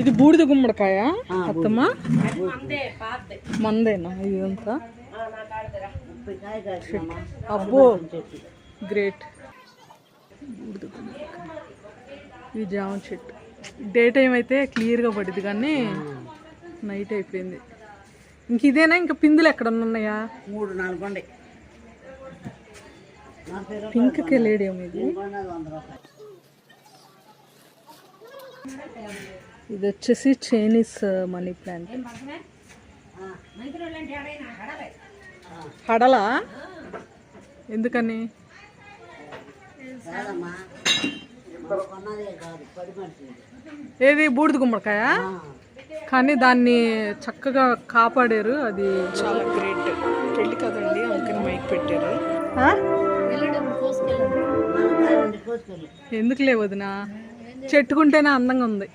ఇది బూడిద గుమ్మడికాయ అత్తమ్మ, మందేనా ఇదంతా? అబ్బో గ్రేట్. బూడిద గుమ్మడికాయ, ఇది జామ చెట్టు. డే టైం అయితే క్లియర్గా పడింది కానీ నైట్ అయిపోయింది. ఇంక ఇదేనా? ఇంకా పిందులు ఎక్కడ ఉన్నాయా? 3-4 ఉన్నాయి. పింక్ కెలేడియం ఇది. ఇది వచ్చేసి చైనీస్ మనీ ప్లాంట్. హడలా ఎందుకని? ఏది బూడిద గుమ్మడికాయ? కానీ దాన్ని చక్కగా కాపాడారు, అది చాలా గ్రేట్. పెళ్ళి కదండి అందుకని మైక్ పెట్టారు. ఎందుకు లేవదునా? చెట్టుకుంటేనే అందంగా ఉంది.